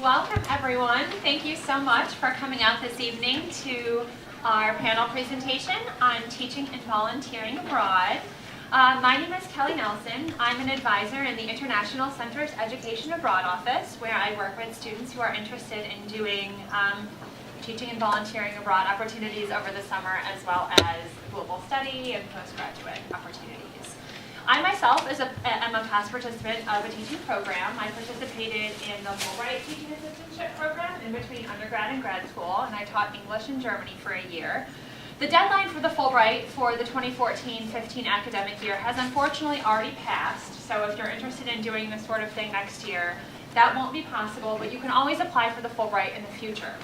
Welcome everyone. Thank you so much for coming out this evening to our panel presentation on teaching and volunteering abroad. My name is Kelly Nelson. I'm an advisor in the International Center's Education Abroad Office, where I work with students who are interested in doing teaching and volunteering abroad opportunities over the summer, as well as global study and postgraduate opportunities. I myself am a past participant of a teaching program. I participated in the Fulbright Teaching Assistantship Program in between undergrad and grad school, and I taught English in Germany for a year. The deadline for the Fulbright for the 2014-15 academic year has unfortunately already passed, so if you're interested in doing this sort of thing next year, that won't be possible, but you can always apply for the Fulbright in the future.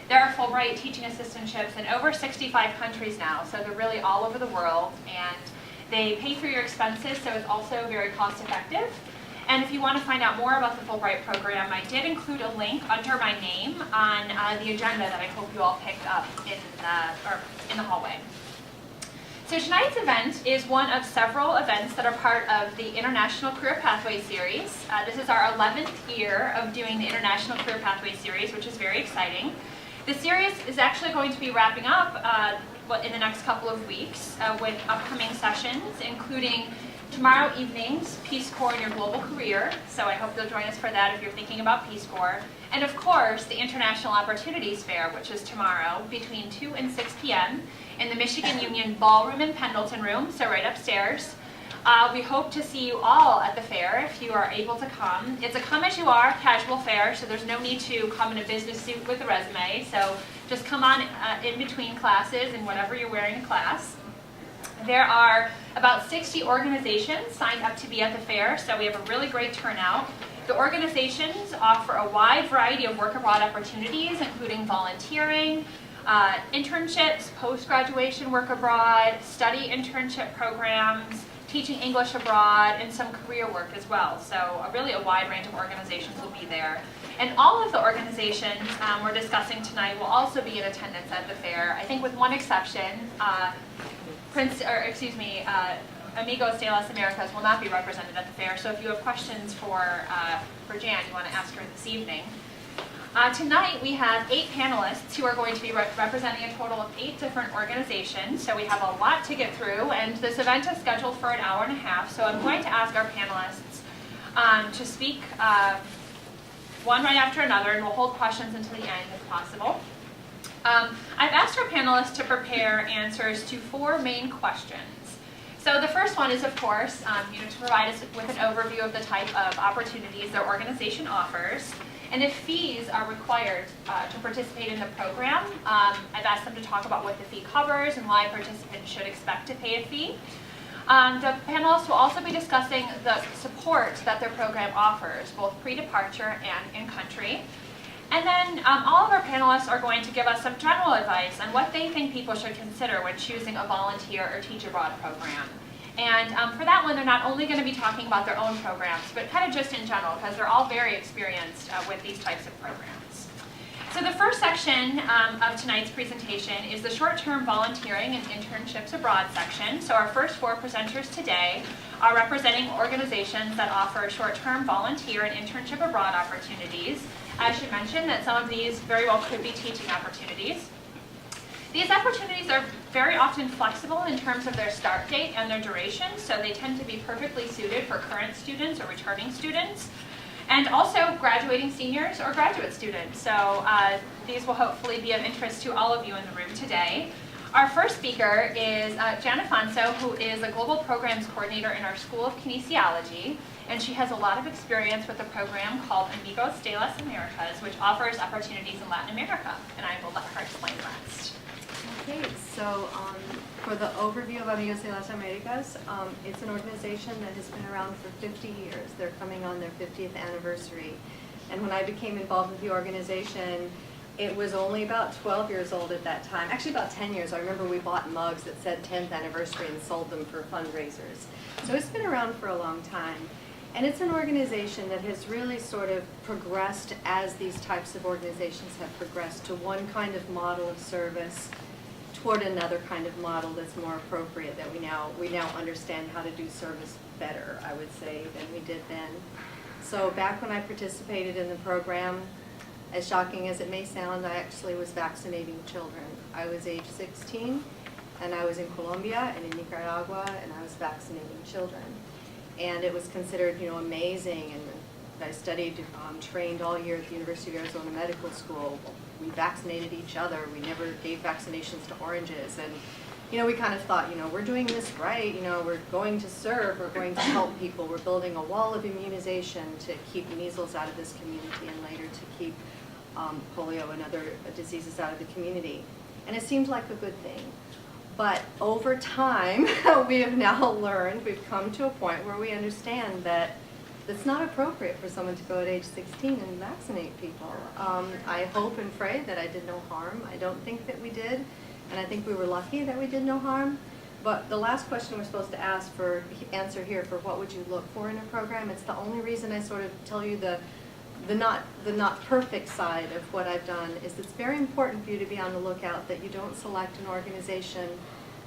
There are Fulbright teaching assistantships in over 65 countries now, so they're really all over the world, and they pay for your expenses, so it's also very cost effective. And if you want to find out more about the Fulbright program, I did include a link under my name on the agenda that I hope you all picked up in the hallway. So tonight's event is one of several events that are part of the International Career Pathway Series. This is our 11th year of doing the International Career Pathway Series, which is very exciting. The series is actually going to be wrapping up in the next couple of weeks with upcoming sessions, including tomorrow evening's Peace Corps in Your Global Career, so I hope you'll join us for that if you're thinking about Peace Corps. And of course, the International Opportunities Fair, which is tomorrow between 2 and 6 p.m. in the Michigan Union Ballroom and Pendleton Room, so right upstairs. We hope to see you all at the fair if you are able to come. It's a come-as-you-are casual fair, so there's no need to come in a business suit with a resume, so just come on in between classes in whatever you're wearing to class. There are about 60 organizations signed up to be at the fair, so we have a really great turnout. The organizations offer a wide variety of work abroad opportunities, including volunteering, internships, post-graduation work abroad, study internship programs, teaching English abroad, and some career work as well. So really a wide range of organizations will be there. And all of the organizations we're discussing tonight will also be in attendance at the fair, I think with one exception. Amigos de las Americas will not be represented at the fair, so if you have questions for Jan, you want to ask her this evening. Tonight we have 8 panelists who are going to be representing a total of 8 different organizations, so we have a lot to get through, and this event is scheduled for an hour and a half, so I'm going to ask our panelists to speak one right after another, and we'll hold questions until the end if possible. I've asked our panelists to prepare answers to 4 main questions. So the first one is, of course, to provide us with an overview of the type of opportunities their organization offers, and if fees are required to participate in the program. I've asked them to talk about what the fee covers and why participants should expect to pay a fee. The panelists will also be discussing the support that their program offers, both pre-departure and in-country. And then all of our panelists are going to give us some general advice on what they think people should consider when choosing a volunteer or teach abroad program. And for that one, they're not only going to be talking about their own programs, but kind of just in general, because they're all very experienced with these types of programs. So the first section of tonight's presentation is the short-term volunteering and internships abroad section. So our first 4 presenters today are representing organizations that offer short-term volunteer and internship abroad opportunities. I should mention that some of these very well could be teaching opportunities. These opportunities are very often flexible in terms of their start date and their duration, so they tend to be perfectly suited for current students or returning students, and also graduating seniors or graduate students. So these will hopefully be of interest to all of you in the room today. Our first speaker is Jan Afonso, who is a Global Programs Coordinator in our School of Kinesiology, and she has a lot of experience with a program called Amigos de las Americas, which offers opportunities in Latin America, and I will let her explain the rest. Okay, so for the overview of Amigos de las Americas, it's an organization that has been around for 50 years. They're coming on their 50th anniversary. And when I became involved with the organization, it was only about 12 years old at that time. Actually about 10 years. I remember we bought mugs that said 10th anniversary and sold them for fundraisers. So it's been around for a long time. And it's an organization that has really sort of progressed as these types of organizations have progressed to one kind of model of service toward another kind of model that's more appropriate, that we now understand how to do service better, I would say, than we did then. So back when I participated in the program, as shocking as it may sound, I actually was vaccinating children. I was age 16, and I was in Colombia and in Nicaragua, and I was vaccinating children. And it was considered, amazing. And I studied, trained all year at the University of Arizona Medical School. We vaccinated each other. We never gave vaccinations to oranges. And, we kind of thought, we're doing this right. We're going to serve. We're going to help people. We're building a wall of immunization to keep measles out of this community and later to keep polio and other diseases out of the community. And it seemed like a good thing. But over time, we have now learned, we've come to a point where we understand that it's not appropriate for someone to go at age 16 and vaccinate people. I hope and pray that I did no harm. I don't think that we did, and I think we were lucky that we did no harm. But the last question we're supposed to answer here for what would you look for in a program, it's the only reason I sort of tell you the not perfect side of what I've done is it's very important for you to be on the lookout that you don't select an organization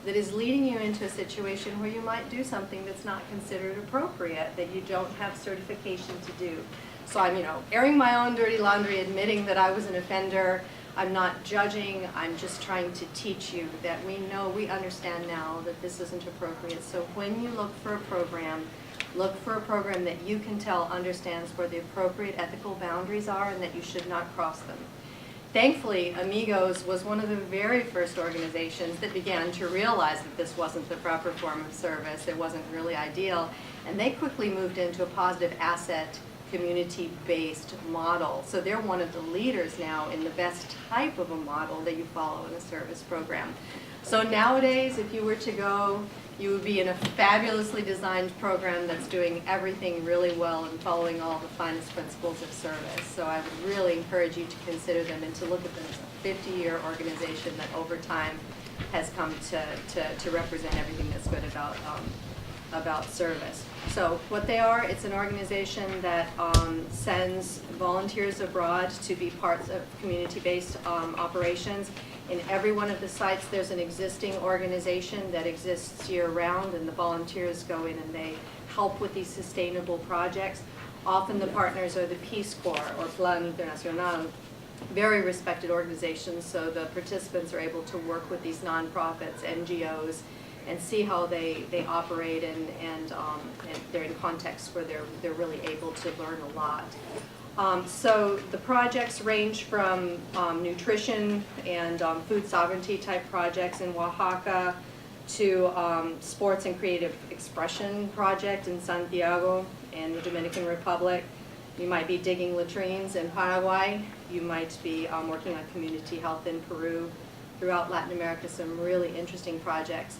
that is leading you into a situation where you might do something that's not considered appropriate, that you don't have certification to do. So I'm, airing my own dirty laundry, admitting that I was an offender. I'm not judging, I'm just trying to teach you that we understand now that this isn't appropriate. So when you look for a program that you can tell understands where the appropriate ethical boundaries are and that you should not cross them. Thankfully, Amigos was one of the very first organizations that began to realize that this wasn't the proper form of service, it wasn't really ideal, and they quickly moved into a positive asset, community-based model. So they're one of the leaders now in the best type of a model that you follow in a service program. So nowadays, if you were to go, you would be in a fabulously designed program that's doing everything really well and following all the finest principles of service. So I would really encourage you to consider them and to look at them as a 50-year organization that over time has come to represent everything that's good about service. So what they are, it's an organization that sends volunteers abroad to be parts of community-based operations. In every one of the sites, there's an existing organization that exists year-round, and the volunteers go in and they help with these sustainable projects. Often the partners are the Peace Corps or Plan International, very respected organizations, so the participants are able to work with these nonprofits, NGOs, and see how they operate, and they're in contexts where they're really able to learn a lot. So the projects range from nutrition and food sovereignty type projects in Oaxaca to sports and creative expression project in Santiago in the Dominican Republic. You might be digging latrines in Paraguay. You might be working on community health in Peru. Throughout Latin America, some really interesting projects.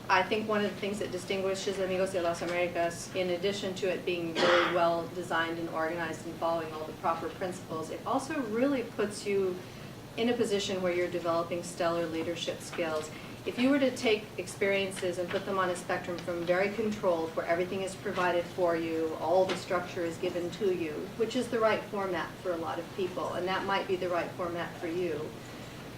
I think one of the things that distinguishes Amigos de las Americas, in addition to it being very well designed and organized and following all the proper principles, it also really puts you in a position where you're developing stellar leadership skills. If you were to take experiences and put them on a spectrum from very controlled, where everything is provided for you, all the structure is given to you, which is the right format for a lot of people, and that might be the right format for you.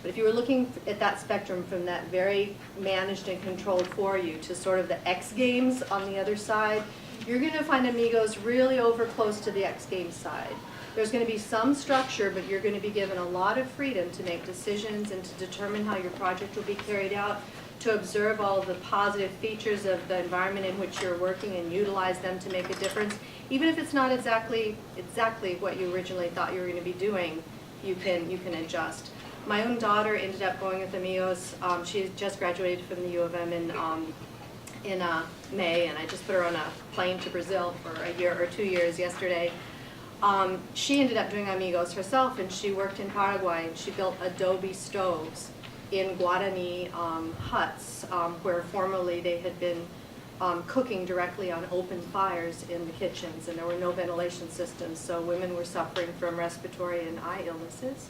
But if you were looking at that spectrum from that very managed and controlled for you to sort of the X Games on the other side, you're going to find Amigos really over close to the X Games side. There's going to be some structure, but you're going to be given a lot of freedom to make decisions and to determine how your project will be carried out, to observe all of the positive features of the environment in which you're working and utilize them to make a difference. Even if it's not exactly what you originally thought you were going to be doing, you can adjust. My own daughter ended up going with Amigos. She just graduated from the U of M in May, and I just put her on a plane to Brazil for a year or 2 years yesterday. She ended up doing Amigos herself, and she worked in Paraguay, and she built adobe stoves in Guarani huts, where formerly they had been cooking directly on open fires in the kitchens, and there were no ventilation systems, so women were suffering from respiratory and eye illnesses.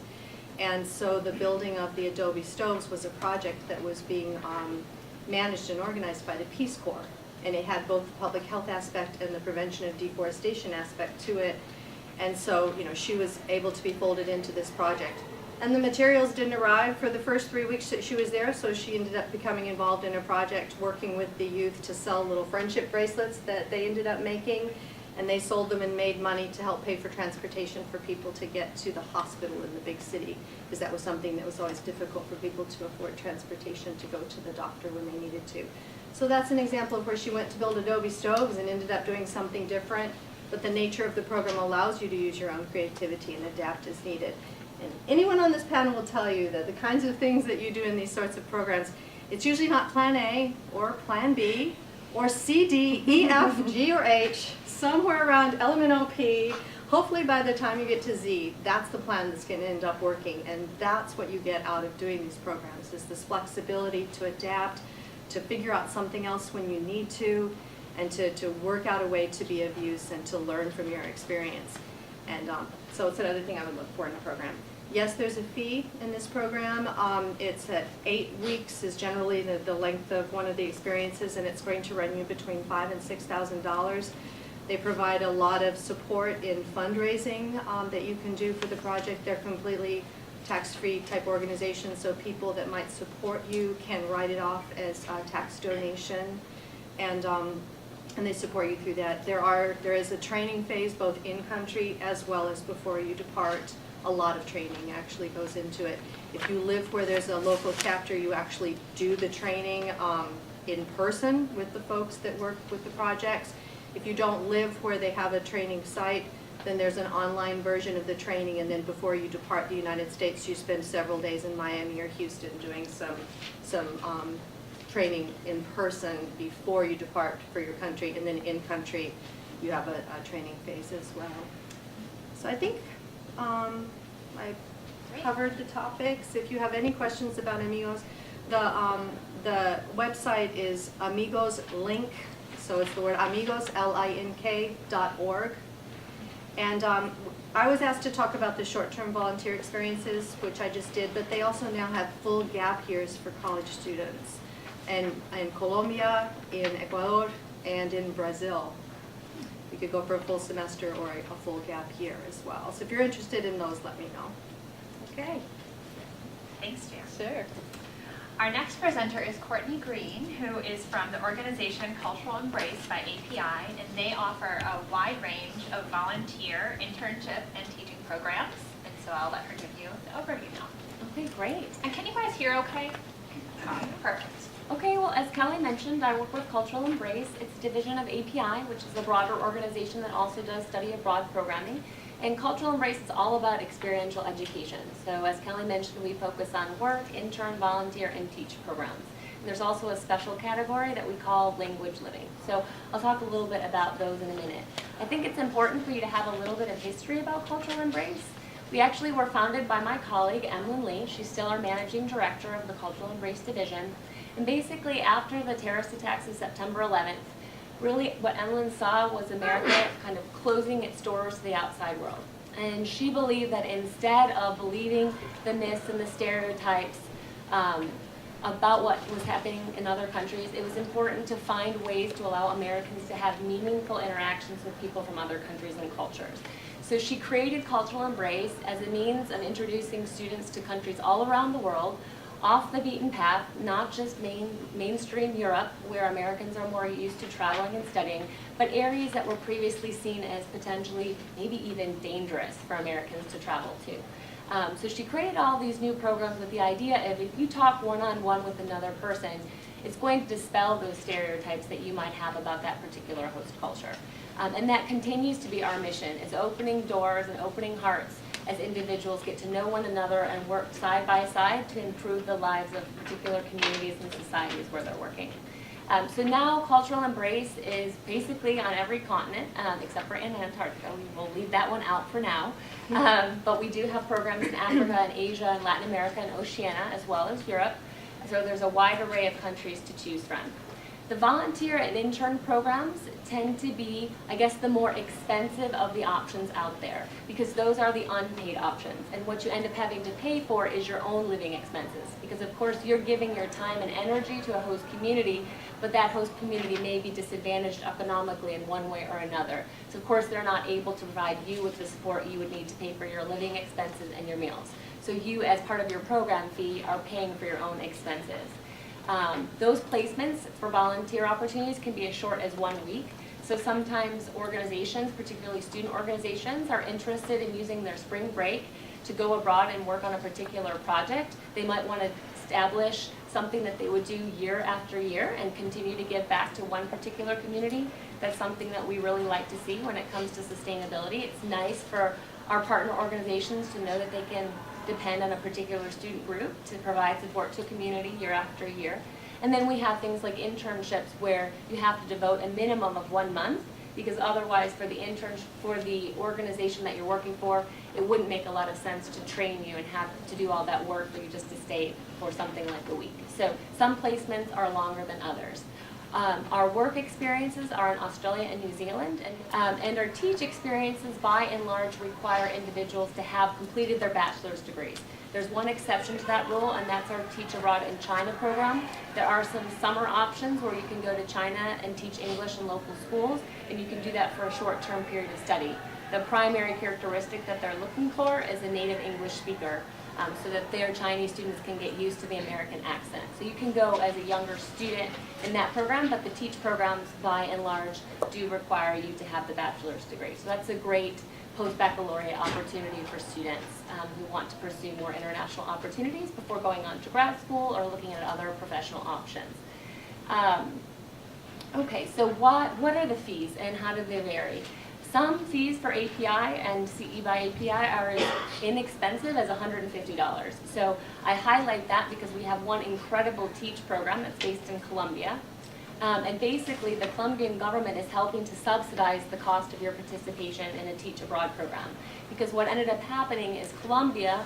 And so the building of the adobe stoves was a project that was being managed and organized by the Peace Corps. And it had both the public health aspect and the prevention of deforestation aspect to it. And so, she was able to be folded into this project. And the materials didn't arrive for the first 3 weeks that she was there, so she ended up becoming involved in a project working with the youth to sell little friendship bracelets that they ended up making. And they sold them and made money to help pay for transportation for people to get to the hospital in the big city, because that was something that was always difficult for people to afford transportation to go to the doctor when they needed to. So that's an example of where she went to build adobe stoves and ended up doing something different, but the nature of the program allows you to use your own creativity and adapt as needed. And anyone on this panel will tell you that the kinds of things that you do in these sorts of programs, it's usually not plan A or plan B or C, D, E, F, G, or H, somewhere around element OP. Hopefully by the time you get to Z, that's the plan that's going to end up working. And that's what you get out of doing these programs, is this flexibility to adapt, to figure out something else when you need to, and to work out a way to be of use and to learn from your experience. And so it's another thing I would look for in a program. Yes, there's a fee in this program. It's at 8 weeks is generally the length of one of the experiences, and it's going to run you between $5,000 and $6,000. They provide a lot of support in fundraising that you can do for the project. They're completely tax-free type organizations, so people that might support you can write it off as a tax donation, and they support you through that. There is a training phase both in country as well as before you depart. A lot of training actually goes into it. If you live where there's a local chapter, you actually do the training in person with the folks that work with the projects. If you don't live where they have a training site, then there's an online version of the training, and then before you depart the United States, you spend several days in Miami or Houston doing some training in person before you depart for your country, and then in country you have a training phase as well. So I think I covered the topics. If you have any questions about Amigos, the website is Amigos Link, so it's the word Amigos, LINK.org. And I was asked to talk about the short-term volunteer experiences, which I just did, but they also now have full gap years for college students, and in Colombia, in Ecuador, and in Brazil. You could go for a full semester or a full gap year as well. So if you're interested in those, let me know. Okay. Thanks, Jan. Sure. Our next presenter is Courtney Greene, who is from the organization Cultural Embrace by API, and they offer a wide range of volunteer, internship, and teaching programs. And so I'll let her give you the overview now. Okay, great. And can you guys hear okay? Perfect. Okay, well, as Kelly mentioned, I work with Cultural Embrace. It's a division of API, which is a broader organization that also does study abroad programming. And Cultural Embrace is all about experiential education. So as Kelly mentioned, we focus on work, intern, volunteer, and teach programs. And there's also a special category that we call language living. So I'll talk a little bit about those in a minute. I think it's important for you to have a little bit of history about Cultural Embrace. We actually were founded by my colleague, Emlyn Lee. She's still our managing director of the Cultural Embrace division. And basically, after the terrorist attacks of September 11th, really what Emlyn saw was America kind of closing its doors to the outside world. And she believed that instead of believing the myths and the stereotypes about what was happening in other countries, it was important to find ways to allow Americans to have meaningful interactions with people from other countries and cultures. So she created Cultural Embrace as a means of introducing students to countries all around the world, off the beaten path, not just mainstream Europe, where Americans are more used to traveling and studying, but areas that were previously seen as potentially, maybe even dangerous for Americans to travel to. So she created all these new programs with the idea of if you talk one-on-one with another person, it's going to dispel those stereotypes that you might have about that particular host culture. And that continues to be our mission, is opening doors and opening hearts as individuals get to know one another and work side by side to improve the lives of particular communities and societies where they're working. So now Cultural Embrace is basically on every continent, except for in Antarctica. We will leave that one out for now. But we do have programs in Africa and Asia and Latin America and Oceania, as well as Europe. So there's a wide array of countries to choose from. The volunteer and intern programs tend to be, I guess, the more expensive of the options out there, because those are the unpaid options. And what you end up having to pay for is your own living expenses, because of course you're giving your time and energy to a host community, but that host community may be disadvantaged economically in one way or another. So of course they're not able to provide you with the support you would need to pay for your living expenses and your meals. So you, as part of your program fee, are paying for your own expenses. Those placements for volunteer opportunities can be as short as 1 week. So sometimes organizations, particularly student organizations, are interested in using their spring break to go abroad and work on a particular project. They might want to establish something that they would do year after year and continue to give back to one particular community. That's something that we really like to see when it comes to sustainability. It's nice for our partner organizations to know that they can depend on a particular student group to provide support to a community year after year. And then we have things like internships where you have to devote a minimum of 1 month, because otherwise for the organization that you're working for, it wouldn't make a lot of sense to train you and have to do all that work for you just to stay for something like a week. So some placements are longer than others. Our work experiences are in Australia and New Zealand, and our teach experiences by and large require individuals to have completed their bachelor's degrees. There's one exception to that rule, and that's our Teach Abroad in China program. There are some summer options where you can go to China and teach English in local schools, and you can do that for a short-term period of study. The primary characteristic that they're looking for is a native English speaker, so that their Chinese students can get used to the American accent. So you can go as a younger student in that program, but the Teach programs by and large do require you to have the bachelor's degree. So that's a great post-baccalaureate opportunity for students who want to pursue more international opportunities before going on to grad school or looking at other professional options. Okay, so what are the fees and how do they vary? Some fees for API and CE by API are as inexpensive as $150. So I highlight that because we have one incredible Teach program that's based in Colombia. And basically, the Colombian government is helping to subsidize the cost of your participation in a Teach Abroad program. Because what ended up happening is Colombia,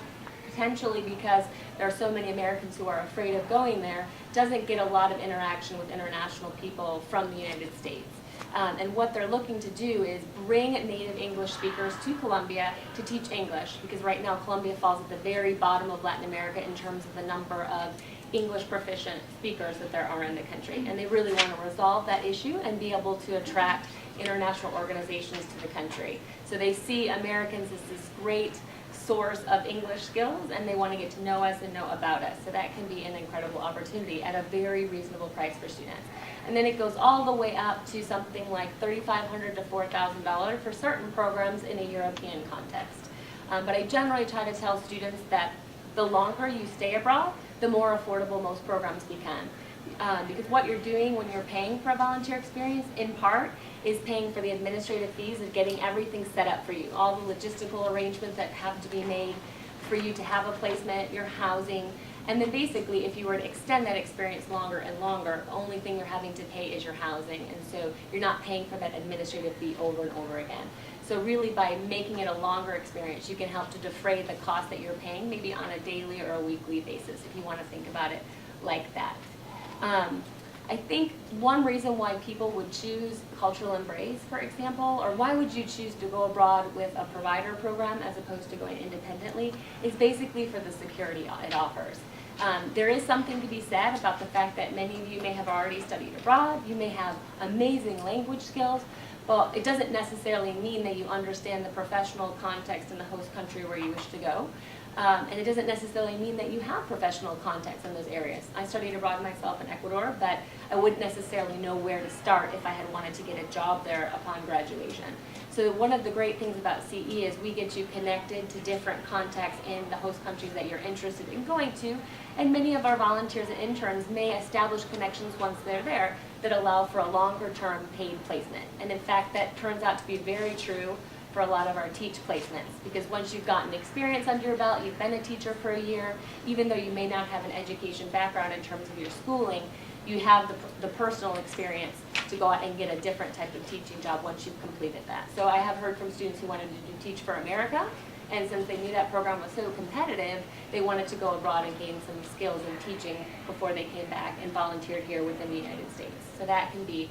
potentially because there are so many Americans who are afraid of going there, doesn't get a lot of interaction with international people from the United States. And what they're looking to do is bring native English speakers to Colombia to teach English, because right now Colombia falls at the very bottom of Latin America in terms of the number of English proficient speakers that there are in the country. And they really want to resolve that issue and be able to attract international organizations to the country. So they see Americans as this great source of English skills, and they want to get to know us and know about us. So that can be an incredible opportunity at a very reasonable price for students. And then it goes all the way up to something like $3,500 to $4,000 for certain programs in a European context. But I generally try to tell students that the longer you stay abroad, the more affordable most programs become. Because what you're doing when you're paying for a volunteer experience, in part, is paying for the administrative fees of getting everything set up for you, all the logistical arrangements that have to be made for you to have a placement, your housing, and then basically if you were to extend that experience longer and longer, the only thing you're having to pay is your housing, and so you're not paying for that administrative fee over and over again. So really by making it a longer experience, you can help to defray the cost that you're paying, maybe on a daily or a weekly basis, if you want to think about it like that. I think one reason why people would choose Cultural Embrace, for example, or why would you choose to go abroad with a provider program as opposed to going independently, is basically for the security it offers. There is something to be said about the fact that many of you may have already studied abroad, you may have amazing language skills, but it doesn't necessarily mean that you understand the professional context in the host country where you wish to go. And it doesn't necessarily mean that you have professional contacts in those areas. I studied abroad myself in Ecuador, but I wouldn't necessarily know where to start if I had wanted to get a job there upon graduation. So one of the great things about CE is we get you connected to different contacts in the host countries that you're interested in going to, and many of our volunteers and interns may establish connections once they're there that allow for a longer-term paid placement. And in fact, that turns out to be very true for a lot of our Teach placements, because once you've gotten experience under your belt, you've been a teacher for a year, even though you may not have an education background in terms of your schooling, you have the personal experience to go out and get a different type of teaching job once you've completed that. So I have heard from students who wanted to do Teach for America, and since they knew that program was so competitive, they wanted to go abroad and gain some skills in teaching before they came back and volunteered here within the United States. So that can be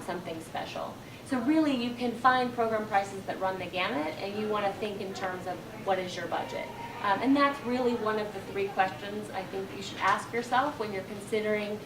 something special. So really, you can find program prices that run the gamut, and you want to think in terms of what is your budget. And that's really one of the three questions I think you should ask yourself when you're considering,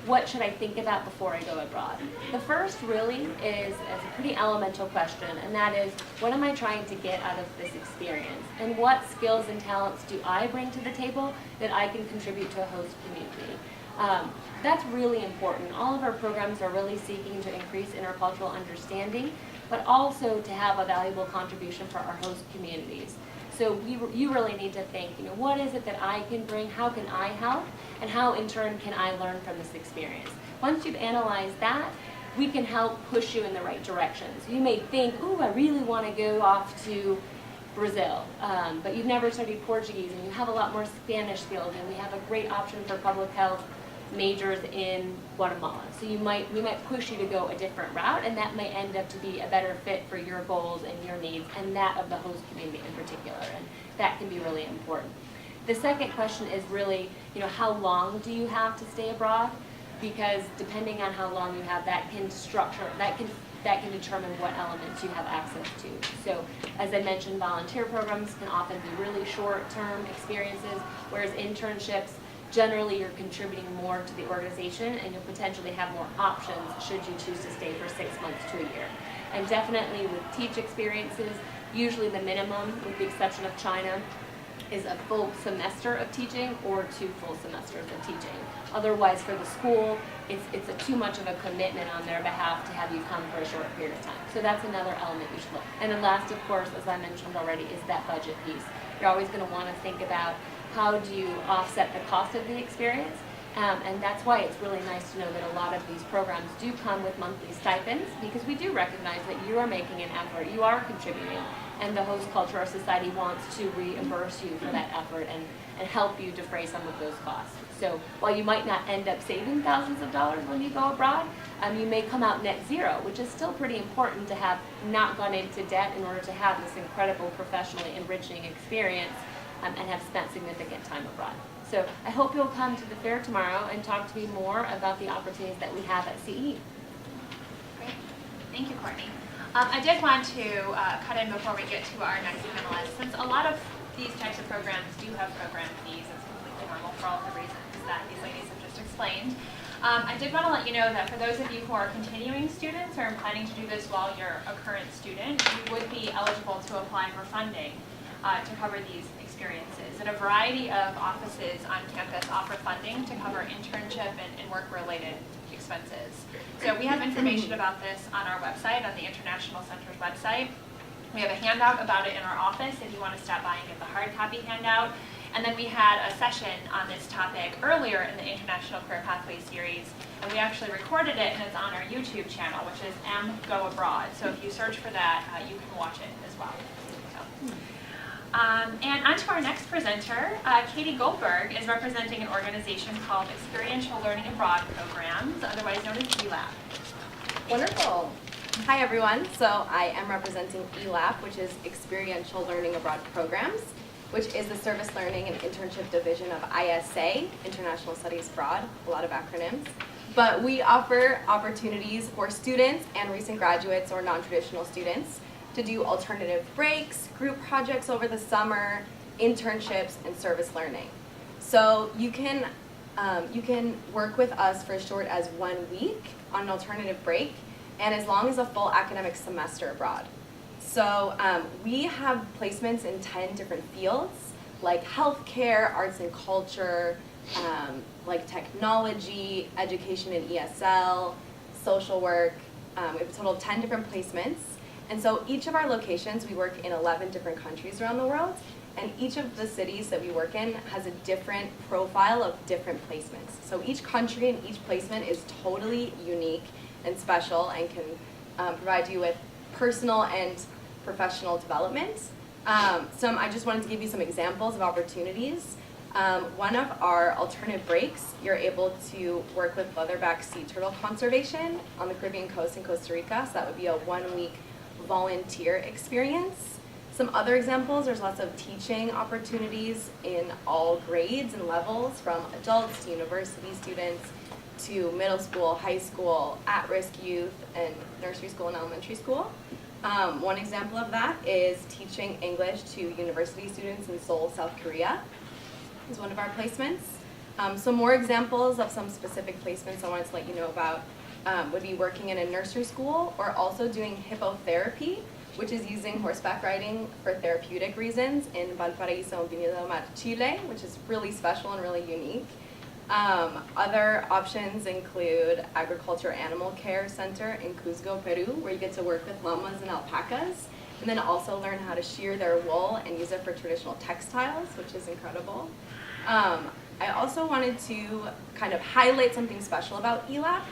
what should I think about before I go abroad? The first really is a pretty elemental question, and that is, what am I trying to get out of this experience? And what skills and talents do I bring to the table that I can contribute to a host community? That's really important. All of our programs are really seeking to increase intercultural understanding, but also to have a valuable contribution for our host communities. So you really need to think, what is it that I can bring, how can I help, and how in turn can I learn from this experience? Once you've analyzed that, we can help push you in the right direction. So you may think, ooh, I really want to go off to Brazil, but you've never studied Portuguese and you have a lot more Spanish skills, and we have a great option for public health majors in Guatemala. So we might push you to go a different route, and that may end up to be a better fit for your goals and your needs, and that of the host community in particular, and that can be really important. The second question is really, how long do you have to stay abroad? Because depending on how long you have, that can determine what elements you have access to. So as I mentioned, volunteer programs can often be really short-term experiences, whereas internships, generally you're contributing more to the organization and you'll potentially have more options should you choose to stay for 6 months to a year. And definitely with teach experiences, usually the minimum, with the exception of China, is a full semester of teaching or 2 full semesters of teaching. Otherwise, for the school, it's too much of a commitment on their behalf to have you come for a short period of time. So that's another element you should look. And then last, of course, as I mentioned already, is that budget piece. You're always going to want to think about how do you offset the cost of the experience. And that's why it's really nice to know that a lot of these programs do come with monthly stipends, because we do recognize that you are making an effort, you are contributing, and the host culture or society wants to reimburse you for that effort and help you defray some of those costs. So while you might not end up saving thousands of dollars when you go abroad, you may come out net zero, which is still pretty important to have not gone into debt in order to have this incredible professionally enriching experience and have spent significant time abroad. So I hope you'll come to the fair tomorrow and talk to me more about the opportunities that we have at CIEE. Great. Thank you, Courtney. I did want to cut in before we get to our next panelist. Since a lot of these types of programs do have program fees, it's completely normal for all the reasons that these ladies have just explained. I did want to let you know that for those of you who are continuing students or are planning to do this while you're a current student, you would be eligible to apply for funding to cover these experiences. And a variety of offices on campus offer funding to cover internship and work-related expenses. So we have information about this on our website, on the International Center's website. We have a handout about it in our office if you want to stop by and get the hard copy handout. And then we had a session on this topic earlier in the International Career Pathway series, and we actually recorded it, and it's on our YouTube channel, which is Go Abroad. So if you search for that, you can watch it as well. So. And on to our next presenter, Katie Goldberg is representing an organization called Experiential Learning Abroad Programs, otherwise known as ELAP. Wonderful. Hi everyone. So I am representing ELAP, which is Experiential Learning Abroad Programs, which is the Service Learning and Internship Division of ISA, International Studies Abroad, a lot of acronyms. But we offer opportunities for students and recent graduates or non-traditional students to do alternative breaks, group projects over the summer, internships, and service learning. So you can work with us for as short as 1 week on an alternative break, and as long as a full academic semester abroad. So we have placements in 10 different fields, like healthcare, arts and culture, like technology, education and ESL, social work. We have a total of 10 different placements. And so each of our locations, we work in 11 different countries around the world, and each of the cities that we work in has a different profile of different placements. So each country and each placement is totally unique and special and can provide you with personal and professional development. I just wanted to give you some examples of opportunities. One of our alternative breaks, you're able to work with leatherback sea turtle conservation on the Caribbean coast in Costa Rica, so that would be a 1-week volunteer experience. Some other examples, there's lots of teaching opportunities in all grades and levels, from adults to university students to middle school, high school, at-risk youth, and nursery school and elementary school. One example of that is teaching English to university students in Seoul, South Korea, is one of our placements. Some more examples of some specific placements I wanted to let you know about would be working in a nursery school, or also doing hippotherapy, which is using horseback riding for therapeutic reasons in Valparaiso and Viña del Mar, Chile, which is really special and really unique. Other options include Agriculture Animal Care Center in Cuzco, Peru, where you get to work with llamas and alpacas, and then also learn how to shear their wool and use it for traditional textiles, which is incredible. I also wanted to kind of highlight something special about ELAP.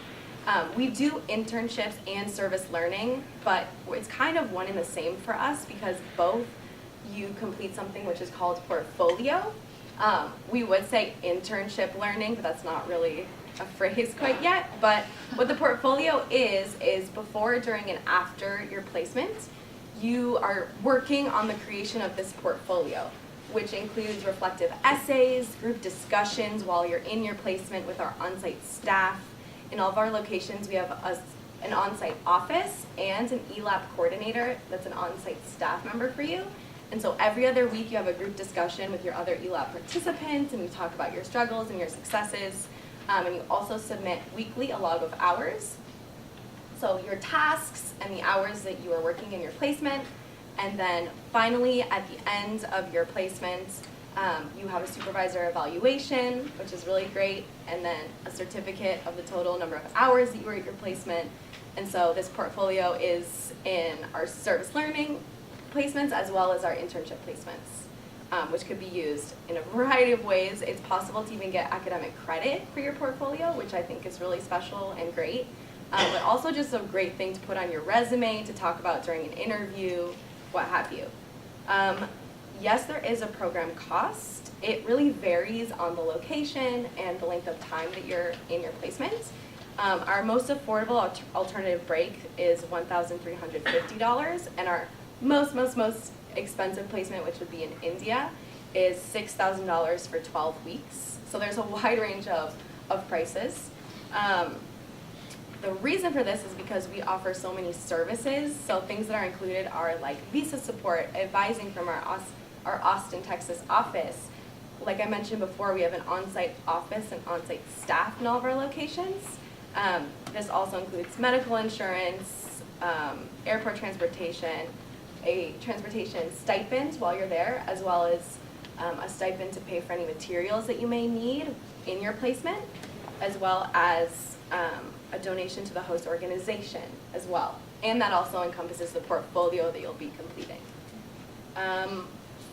We do internships and service learning, but it's kind of one and the same for us because both you complete something which is called portfolio. We would say internship learning, but that's not really a phrase quite yet. But what the portfolio is before, during, and after your placement, you are working on the creation of this portfolio, which includes reflective essays, group discussions while you're in your placement with our on-site staff. In all of our locations, we have an on-site office and an ELAP coordinator that's an on-site staff member for you. And so every other week you have a group discussion with your other ELAP participants and you talk about your struggles and your successes. And you also submit weekly a log of hours. So your tasks and the hours that you are working in your placement. And then finally, at the end of your placement, you have a supervisor evaluation, which is really great, and then a certificate of the total number of hours that you were at your placement. And so this portfolio is in our service learning placements as well as our internship placements, which could be used in a variety of ways. It's possible to even get academic credit for your portfolio, which I think is really special and great, but also just a great thing to put on your resume, to talk about during an interview, what have you. Yes, there is a program cost. It really varies on the location and the length of time that you're in your placement. Our most affordable alternative break is $1,350, and our most expensive placement, which would be in India, is $6,000 for 12 weeks. So there's a wide range of prices. The reason for this is because we offer so many services. So things that are included are like visa support, advising from our Austin, Texas office. Like I mentioned before, we have an on-site office and on-site staff in all of our locations. This also includes medical insurance, airport transportation, a transportation stipend while you're there, as well as a stipend to pay for any materials that you may need in your placement, as well as a donation to the host organization as well. And that also encompasses the portfolio that you'll be completing.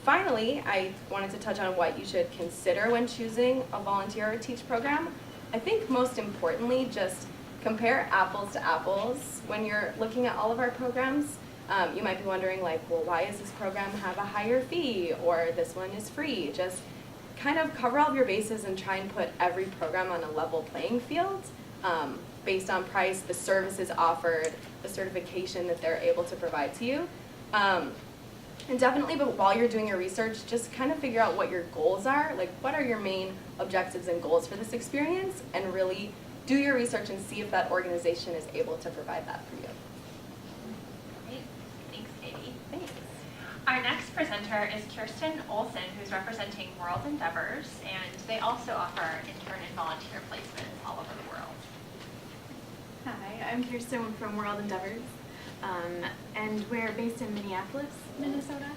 Finally, I wanted to touch on what you should consider when choosing a volunteer or teach program. I think most importantly, just compare apples to apples when you're looking at all of our programs. You might be wondering, like, well, why does this program have a higher fee, or this one is free? Just kind of cover all of your bases and try and put every program on a level playing field based on price, the services offered, the certification that they're able to provide to you. And definitely, but while you're doing your research, just kind of figure out what your goals are, like what are your main objectives and goals for this experience, and really do your research and see if that organization is able to provide that for you. Great. Thanks, Katie. Thanks. Our next presenter is Kjerstin Olson, who's representing World Endeavors, and they also offer intern and volunteer placements all over the world. Hi, I'm Kjerstin from World Endeavors, and we're based in Minneapolis, Minnesota.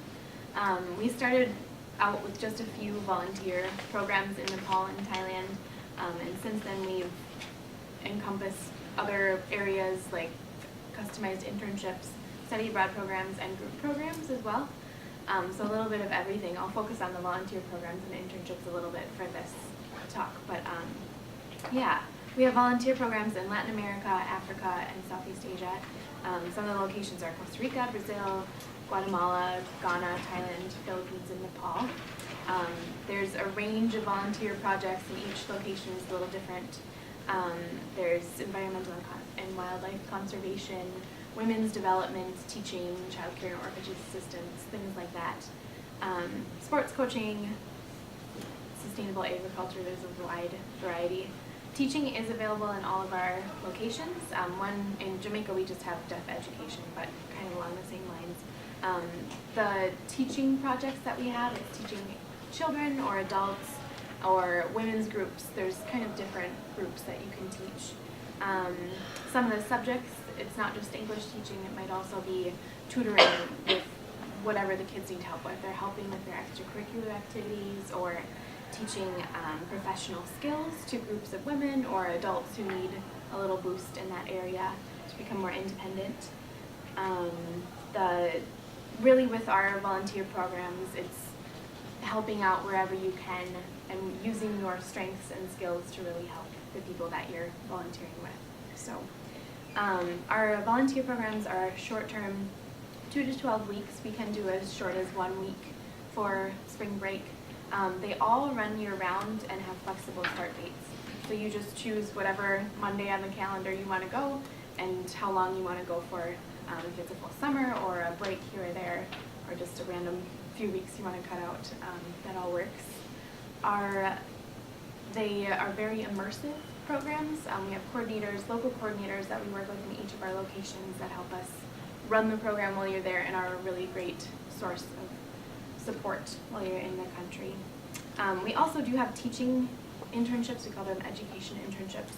We started out with just a few volunteer programs in Nepal and Thailand, and since then we've encompassed other areas like customized internships, study abroad programs, and group programs as well. So a little bit of everything. I'll focus on the volunteer programs and internships a little bit for this talk, but yeah. We have volunteer programs in Latin America, Africa, and Southeast Asia. Some of the locations are Costa Rica, Brazil, Guatemala, Ghana, Thailand, Philippines, and Nepal. There's a range of volunteer projects, and each location is a little different. There's environmental and wildlife conservation, women's development, teaching, child care and orphanage assistance, things like that. Sports coaching, sustainable agriculture, there's a wide variety. Teaching is available in all of our locations. One in Jamaica, we just have deaf education, but kind of along the same lines. The teaching projects that we have, it's teaching children or adults or women's groups. There's kind of different groups that you can teach. Some of the subjects, it's not just English teaching, it might also be tutoring with whatever the kids need help with. They're helping with their extracurricular activities or teaching professional skills to groups of women or adults who need a little boost in that area to become more independent. Really with our volunteer programs, it's helping out wherever you can and using your strengths and skills to really help the people that you're volunteering with. So our volunteer programs are short-term, 2 to 12 weeks. We can do as short as 1 week for spring break. They all run year-round and have flexible start dates. So you just choose whatever Monday on the calendar you want to go and how long you want to go for, if it's a full summer or a break here or there, or just a random few weeks you want to cut out, that all works. They are very immersive programs. We have coordinators, local coordinators that we work with in each of our locations that help us run the program while you're there and are a really great source of support while you're in the country. We also do have teaching internships. We call them education internships.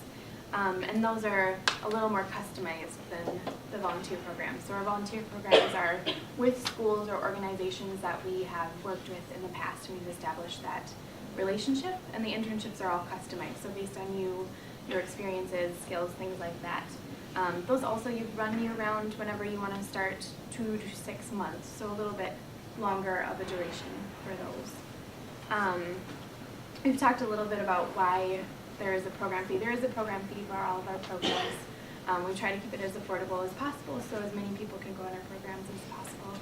And those are a little more customized than the volunteer programs. So our volunteer programs are with schools or organizations that we have worked with in the past, and we've established that relationship, and the internships are all customized, so based on you, your experiences, skills, things like that. Those also you run year-round whenever you want to start, 2 to 6 months, so a little bit longer of a duration for those. We've talked a little bit about why there is a program fee. There is a program fee for all of our programs. We try to keep it as affordable as possible so as many people can go on our programs as possible.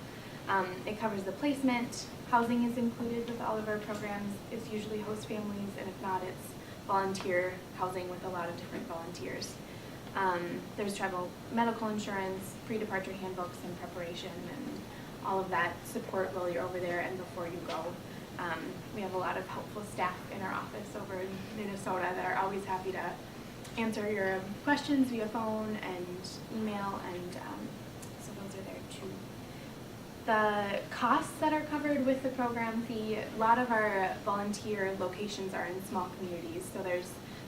It covers the placement. Housing is included with all of our programs. It's usually host families, and if not, it's volunteer housing with a lot of different volunteers. There's travel medical insurance, pre-departure handbooks and preparation, and all of that support while you're over there and before you go. We have a lot of helpful staff in our office over in Minnesota that are always happy to answer your questions via phone and email, and so those are there too. The costs that are covered with the program fee, a lot of our volunteer locations are in small communities, so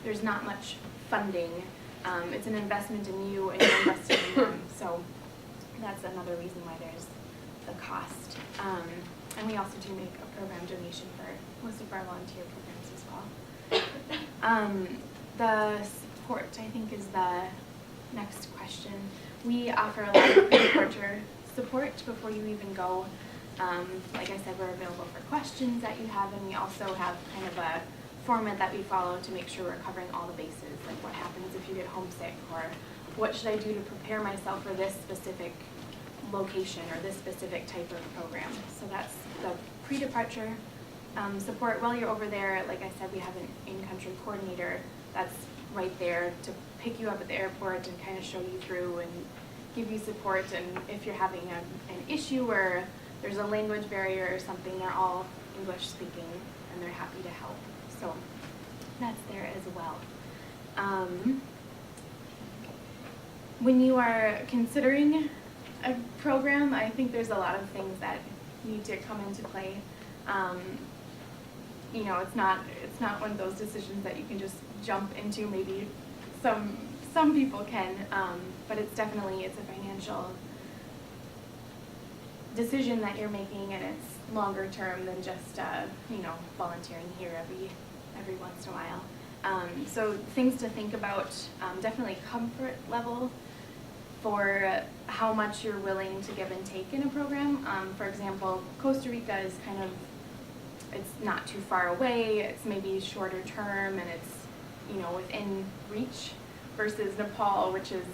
there's not much funding. It's an investment in you and you're investing in them, so that's another reason why there's the cost. And we also do make a program donation for most of our volunteer programs as well. The support, I think, is the next question. We offer a lot of pre-departure support before you even go. Like I said, we're available for questions that you have, and we also have kind of a format that we follow to make sure we're covering all the bases, like what happens if you get homesick, or what should I do to prepare myself for this specific location or this specific type of program. So that's the pre-departure support. While you're over there, like I said, we have an in-country coordinator that's right there to pick you up at the airport and kind of show you through and give you support. And if you're having an issue or there's a language barrier or something, they're all English speaking and they're happy to help. So that's there as well. When you are considering a program, I think there's a lot of things that need to come into play. You know, it's not one of those decisions that you can just jump into. Maybe some people can, but it's a financial decision that you're making, and it's longer term than just volunteering here every once in a while. So things to think about, definitely comfort level for how much you're willing to give and take in a program. For example, Costa Rica is it's not too far away, it's maybe shorter term, and it's within reach, versus Nepal, which is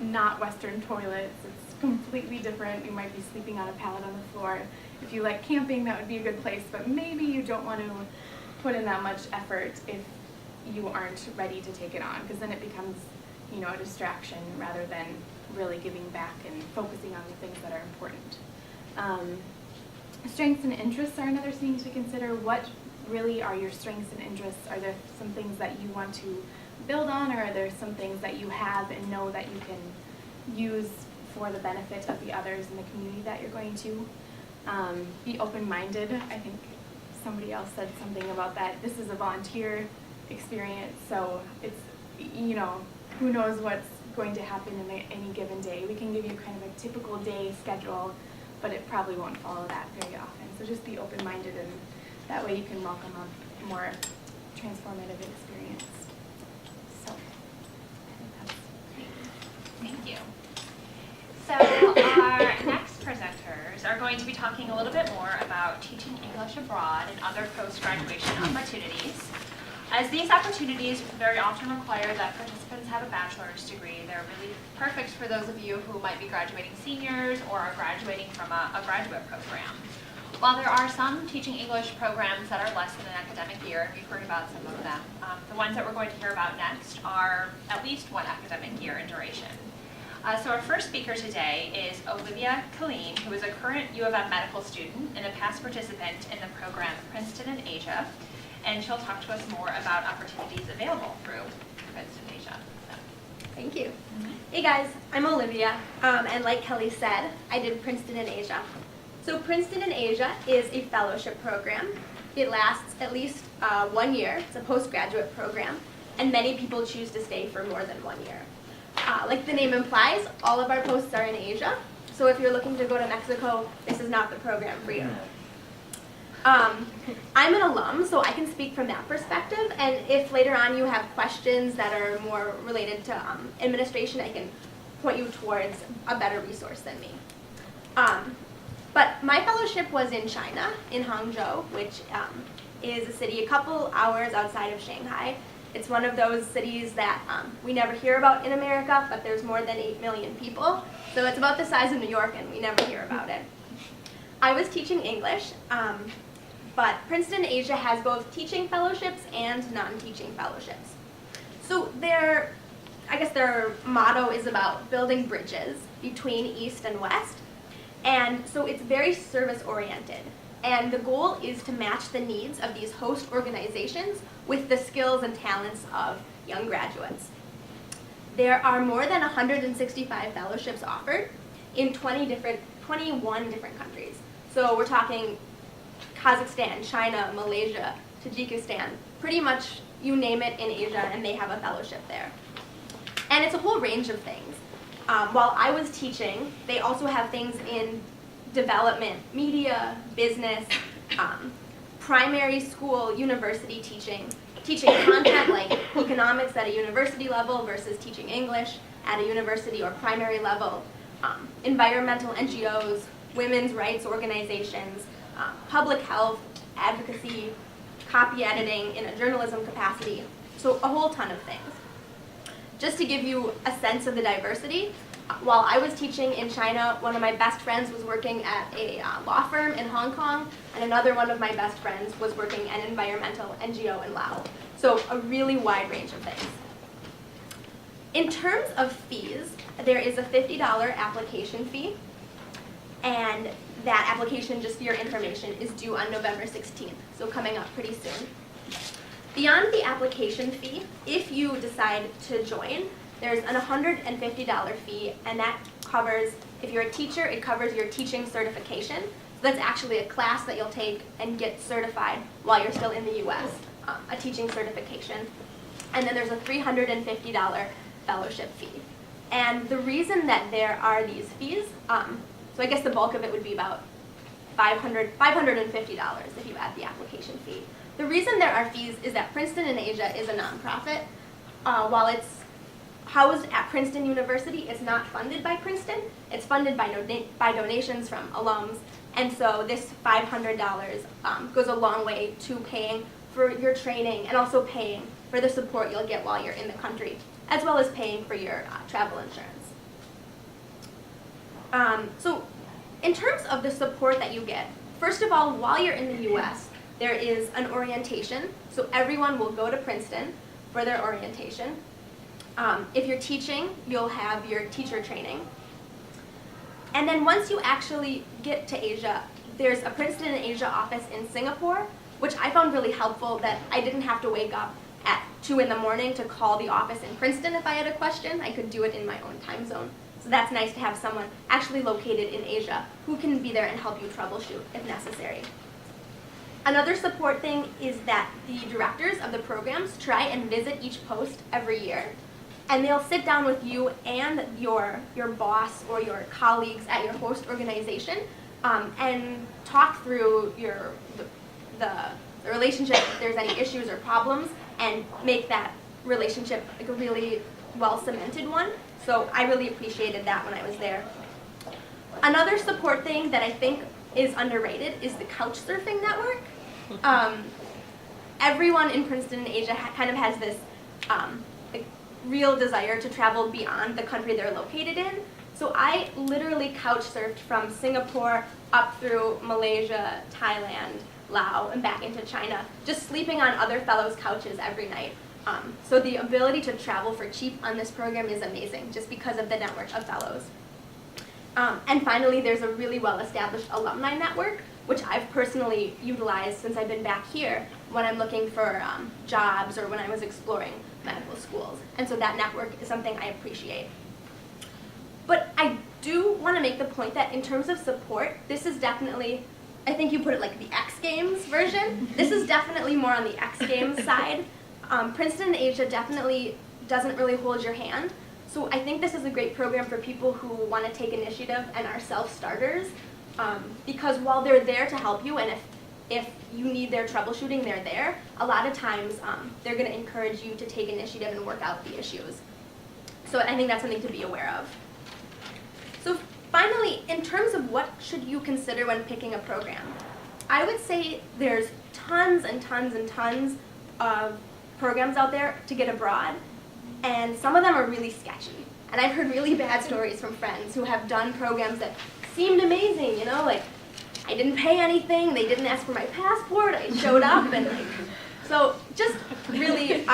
not Western toilets. It's completely different. You might be sleeping on a pallet on the floor. If you like camping, that would be a good place, but maybe you don't want to put in that much effort if you aren't ready to take it on, because then it becomes a distraction rather than really giving back and focusing on the things that are important. Strengths and interests are another thing to consider. What really are your strengths and interests? Are there some things that you want to build on, or are there some things that you have and know that you can use for the benefit of the others in the community that you're going to? Be open-minded. I think somebody else said something about that. This is a volunteer experience, so it's, who knows what's going to happen in any given day. We can give you kind of a typical day schedule, but it probably won't follow that very often. So just be open-minded, and that way you can welcome up more transformative experience. So I think that's great. Thank you. So our next presenters are going to be talking a little bit more about teaching English abroad and other post-graduation opportunities. As these opportunities very often require that participants have a bachelor's degree, they're really perfect for those of you who might be graduating seniors or are graduating from a graduate program. While there are some teaching English programs that are less than an academic year, and we've heard about some of them, the ones that we're going to hear about next are at least one academic year in duration. So our first speaker today is Olivia Killeen, who is a current U of M medical student and a past participant in the program Princeton in Asia, and she'll talk to us more about opportunities available through Princeton Asia. So. Thank you. Hey guys, I'm Olivia, and like Kelly said, I did Princeton in Asia. So Princeton in Asia is a fellowship program. It lasts at least 1 year. It's a postgraduate program, and many people choose to stay for more than 1 year. Like the name implies, all of our posts are in Asia. So if you're looking to go to Mexico, this is not the program for you. I'm an alum, so I can speak from that perspective, and if later on you have questions that are more related to administration, I can point you towards a better resource than me. But my fellowship was in China, in Hangzhou, which is a city a couple hours outside of Shanghai. It's one of those cities that we never hear about in America, but there's more than 8 million people, so it's about the size of New York, and we never hear about it. I was teaching English, but Princeton Asia has both teaching fellowships and non-teaching fellowships. So their motto is about building bridges between East and West. And so it's very service-oriented. And the goal is to match the needs of these host organizations with the skills and talents of young graduates. There are more than 165 fellowships offered in 21 different countries. So we're talking Kazakhstan, China, Malaysia, Tajikistan, pretty much you name it in Asia, and they have a fellowship there. And it's a whole range of things. While I was teaching, they also have things in development, media, business, primary school, university teaching content like economics at a university level versus teaching English at a university or primary level, environmental NGOs, women's rights organizations, public health, advocacy, copy editing in a journalism capacity, so a whole ton of things. Just to give you a sense of the diversity, while I was teaching in China, one of my best friends was working at a law firm in Hong Kong, and another one of my best friends was working at an environmental NGO in Laos. So a really wide range of things. In terms of fees, there is a $50 application fee, and that application, just for your information, is due on November 16th, so coming up pretty soon. Beyond the application fee, if you decide to join, there's an $150 fee, and that covers, if you're a teacher, it covers your teaching certification. So that's actually a class that you'll take and get certified while you're still in the US, a teaching certification. And then there's a $350 fellowship fee. And the reason that there are these fees, so I guess the bulk of it would be about $550 if you add the application fee. The reason there are fees is that Princeton in Asia is a nonprofit. While it's housed at Princeton University, it's not funded by Princeton. It's funded by donations from alums. And so this $500 goes a long way to paying for your training and also paying for the support you'll get while you're in the country, as well as paying for your travel insurance. So in terms of the support that you get, first of all, while you're in the US, there is an orientation. So everyone will go to Princeton for their orientation. If you're teaching, you'll have your teacher training. And then once you actually get to Asia, there's a Princeton in Asia office in Singapore, which I found really helpful that I didn't have to wake up at 2 in the morning to call the office in Princeton if I had a question. I could do it in my own time zone. So that's nice to have someone actually located in Asia who can be there and help you troubleshoot if necessary. Another support thing is that the directors of the programs try and visit each post every year. And they'll sit down with you and your boss or your colleagues at your host organization and talk through the the relationship if there's any issues or problems, and make that relationship like a really well cemented one. So I really appreciated that when I was there. Another support thing that I think is underrated is the couch surfing network. Everyone in Princeton and Asia kind of has this like real desire to travel beyond the country they're located in. So I literally couch surfed from Singapore up through Malaysia, Thailand, Laos, and back into China, just sleeping on other fellows' couches every night. So the ability to travel for cheap on this program is amazing, just because of the network of fellows. And finally, there's a really well-established alumni network, which I've personally utilized since I've been back here when I'm looking for jobs or when I was exploring medical schools. And so that network is something I appreciate. But I do want to make the point that in terms of support, this is definitely, I think you put it like the X Games version. This is definitely more on the X Games side. Princeton and Asia definitely doesn't really hold your hand. So I think this is a great program for people who want to take initiative and are self-starters, because while they're there to help you, and if you need their troubleshooting, they're there, a lot of times they're going to encourage you to take initiative and work out the issues. So I think that's something to be aware of. So finally, in terms of what should you consider when picking a program, I would say there's tons and tons and tons of programs out there to get abroad, and some of them are really sketchy. And I've heard really bad stories from friends who have done programs that seemed amazing, you know, like I didn't pay anything, they didn't ask for my passport, I showed up, and like, so just really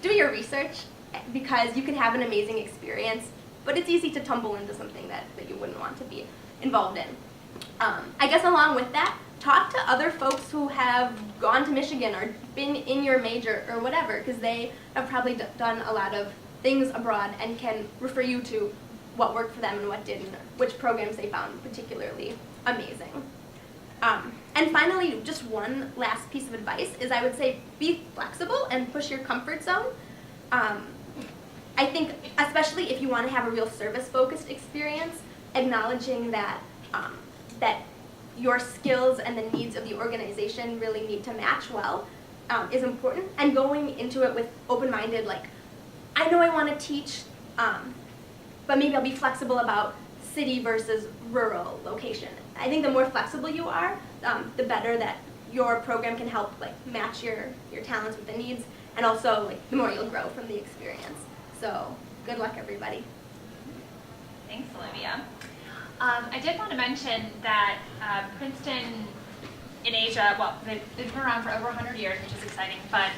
do your research, because you can have an amazing experience, but it's easy to tumble into something that you wouldn't want to be involved in. I guess along with that, talk to other folks who have gone to Michigan or been in your major or whatever, because they have probably done a lot of things abroad and can refer you to what worked for them and what didn't, which programs they found particularly amazing. And finally, just one last piece of advice is I would say be flexible and push your comfort zone. I think especially if you want to have a real service-focused experience, acknowledging that that your skills and the needs of the organization really need to match well is important, and going into it with open-minded, like, I know I want to teach, but maybe I'll be flexible about city versus rural location. I think the more flexible you are, the better that your program can help like match your talents with the needs, and also like the more you'll grow from the experience. So good luck, everybody. Thanks, Olivia. I did want to mention that Princeton in Asia, well, they've been around for over 100 years, which is exciting, but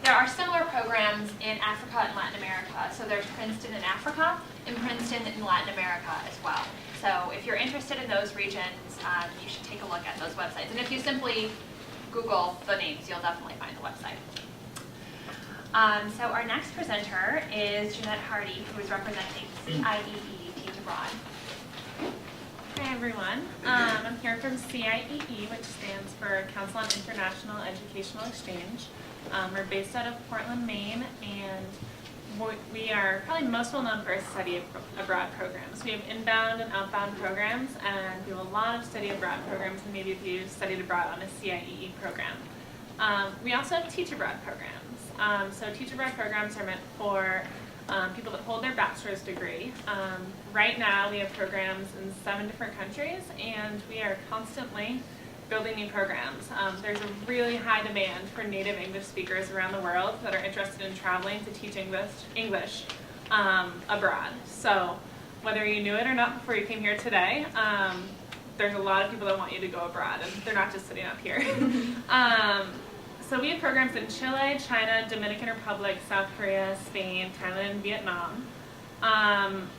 there are similar programs in Africa and Latin America. So there's Princeton in Africa and Princeton in Latin America as well. So if you're interested in those regions, you should take a look at those websites. And if you simply Google the names, you'll definitely find the website. So our next presenter is Jeanette Hardy, who is representing CIEE Teach Abroad. Hi everyone, I'm here from CIEE, which stands for Council on International Educational Exchange. We're based out of Portland, Maine, and we are probably most well known for our study abroad programs. We have inbound and outbound programs, and we have a lot of study abroad programs, and maybe if you studied abroad on a CIEE program. We also have teach abroad programs. So teach abroad programs are meant for people that hold their bachelor's degree. Right now we have programs in 7 different countries, and we are constantly building new programs. There's a really high demand for native English speakers around the world that are interested in traveling to teach English abroad. So whether you knew it or not before you came here today, there's a lot of people that want you to go abroad, and they're not just sitting up here. So we have programs in Chile, China, Dominican Republic, South Korea, Spain, Thailand, and Vietnam.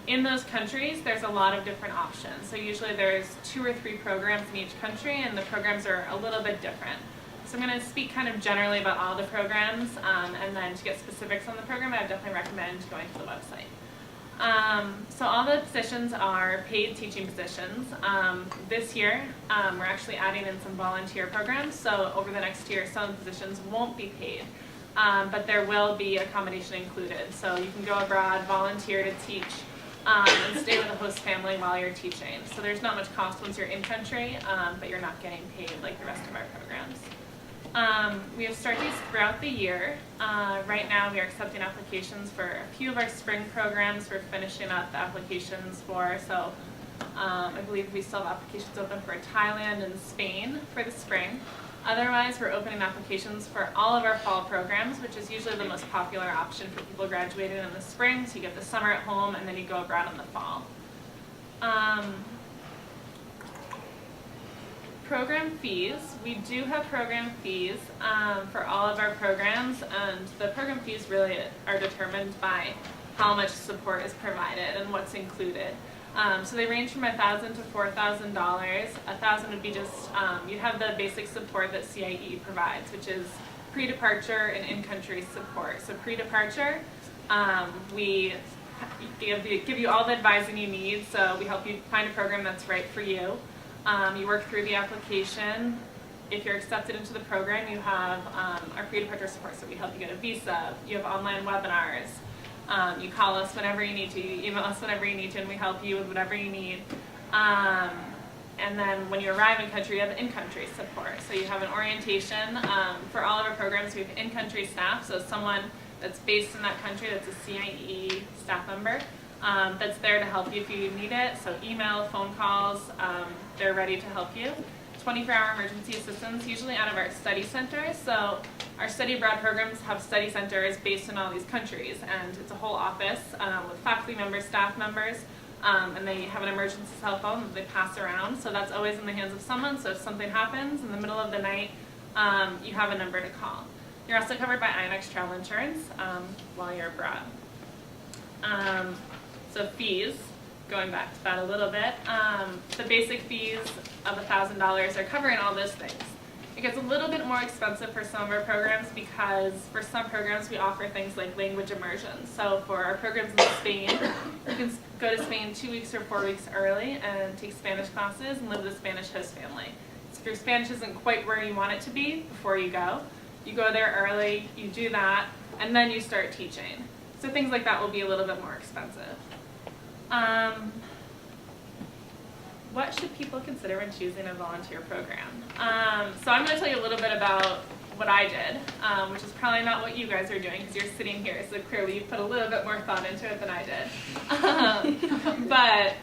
In those countries, there's a lot of different options. So usually there's 2 or 3 programs in each country, and the programs are a little bit different. So I'm going to speak kind of generally about all the programs, and then to get specifics on the program, I would definitely recommend going to the website. So all the positions are paid teaching positions. This year, we're actually adding in some volunteer programs, so over the next year, some positions won't be paid, but there will be accommodation included. So you can go abroad, volunteer to teach, and stay with a host family while you're teaching. So there's not much cost once you're in country, but you're not getting paid like the rest of our programs. We have start dates throughout the year. Right now we are accepting applications for a few of our spring programs we're finishing up the applications for. So I believe we still have applications open for Thailand and Spain for the spring. Otherwise, we're opening applications for all of our fall programs, which is usually the most popular option for people graduating in the spring. So you get the summer at home and then you go abroad in the fall. Program fees. We do have program fees for all of our programs, and the program fees really are determined by how much support is provided and what's included. So they range from $1,000 to $4,000. $1,000 would be just, you'd have the basic support that CIEE provides, which is pre-departure and in-country support. So pre-departure, we give you all the advising you need, so we help you find a program that's right for you. You work through the application. If you're accepted into the program, you have our pre-departure support, so we help you get a visa. You have online webinars. You call us whenever you need to, you email us whenever you need to, and we help you with whatever you need. And then when you arrive in country, you have in-country support. So you have an orientation. For all of our programs, we have in-country staff, so someone that's based in that country that's a CIEE staff member that's there to help you if you need it. So email, phone calls, they're ready to help you. 24-hour emergency assistance, usually out of our study centers. So our study abroad programs have study centers based in all these countries, and it's a whole office with faculty members, staff members, and they have an emergency cell phone that they pass around. So that's always in the hands of someone. So if something happens in the middle of the night, you have a number to call. You're also covered by INX travel insurance while you're abroad. So fees. Going back to that a little bit, the basic fees of $1,000 are covering all those things. It gets a little bit more expensive for some of our programs because for some programs we offer things like language immersion. So for our programs in Spain, you can go to Spain 2 weeks or 4 weeks early and take Spanish classes and live with a Spanish host family. So if your Spanish isn't quite where you want it to be before you go there early, you do that, and then you start teaching. So things like that will be a little bit more expensive. What should people consider when choosing a volunteer program? So I'm going to tell you a little bit about what I did, which is probably not what you guys are doing because you're sitting here, so clearly you put a little bit more thought into it than I did. But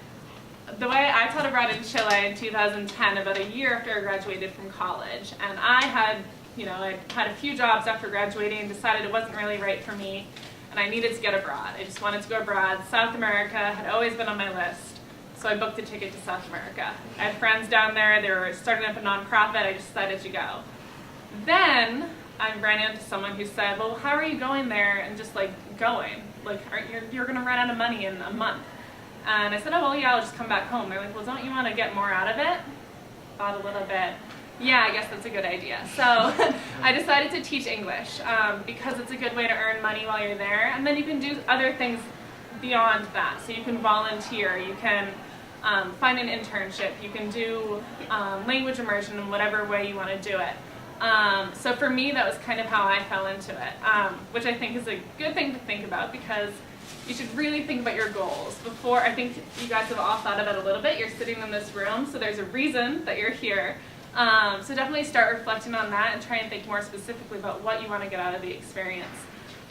the way I taught abroad in Chile in 2010, about a year after I graduated from college, and I had a few jobs after graduating, decided it wasn't really right for me, and I needed to get abroad. I just wanted to go abroad. South America had always been on my list, so I booked a ticket to South America. I had friends down there. They were starting up a nonprofit. I just decided to go. Then I ran into someone who said, well, how are you going there and just going? You're going to run out of money in a month. And I said, oh, well, yeah, I'll just come back home. They're like, well, don't you want to get more out of it? Thought a little bit. Yeah, I guess that's a good idea. So I decided to teach English because it's a good way to earn money while you're there. And then you can do other things beyond that. So you can volunteer, you can find an internship, you can do language immersion in whatever way you want to do it. So for me, that was kind of how I fell into it, which I think is a good thing to think about because you should really think about your goals. Before, I think you guys have all thought about it a little bit. You're sitting in this room, so there's a reason that you're here. So definitely start reflecting on that and try and think more specifically about what you want to get out of the experience.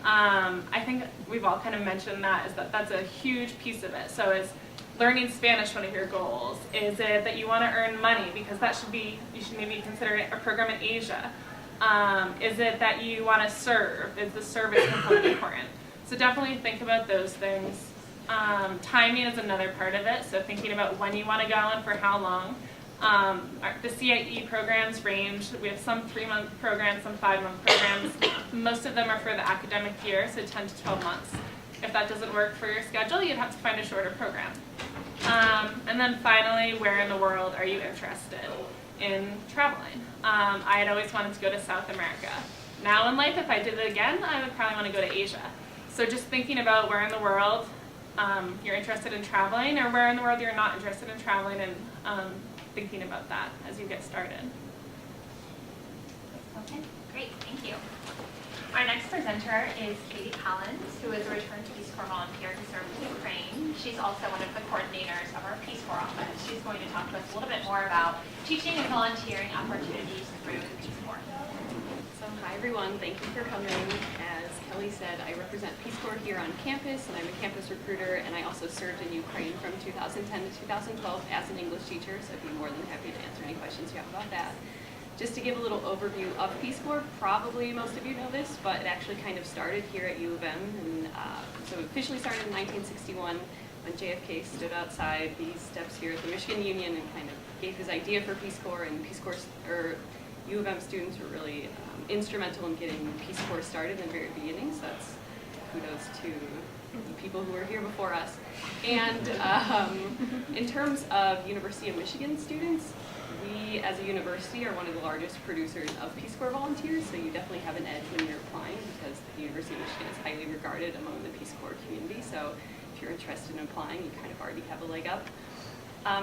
I think we've all kind of mentioned that, that's a huge piece of it. So is learning Spanish one of your goals? Is it that you want to earn money? Because that should be, you should maybe consider a program in Asia. Is it that you want to serve? Is the service component important? So definitely think about those things. Timing is another part of it. So thinking about when you want to go and for how long. The CIEE programs range. We have some 3-month programs, some 5-month programs. Most of them are for the academic year, so 10 to 12 months. If that doesn't work for your schedule, you'd have to find a shorter program. And then finally, where in the world are you interested in traveling? I had always wanted to go to South America. Now in life, if I did it again, I would probably want to go to Asia. So just thinking about where in the world you're interested in traveling or where in the world you're not interested in traveling and thinking about that as you get started. Okay, great, thank you. Our next presenter is Katie Collins, who is a returned Peace Corps volunteer who served in Ukraine. She's also one of the coordinators of our Peace Corps office. She's going to talk to us a little bit more about teaching and volunteering opportunities through the Peace Corps. So hi everyone, thank you for coming. As Kelly said, I represent Peace Corps here on campus, and I'm a campus recruiter, and I also served in Ukraine from 2010 to 2012 as an English teacher, so I'd be more than happy to answer any questions you have about that. Just to give a little overview of Peace Corps, probably most of you know this, but it actually kind of started here at U of M, and so it officially started in 1961 when JFK stood outside these steps here at the Michigan Union and kind of gave his idea for Peace Corps, and Peace Corps, or U of M students were really instrumental in getting Peace Corps started in the very beginning, so that's kudos to the people who were here before us. And in terms of University of Michigan students, we as a university are one of the largest producers of Peace Corps volunteers, so you definitely have an edge when you're applying because the University of Michigan is highly regarded among the Peace Corps community, so if you're interested in applying, you kind of already have a leg up.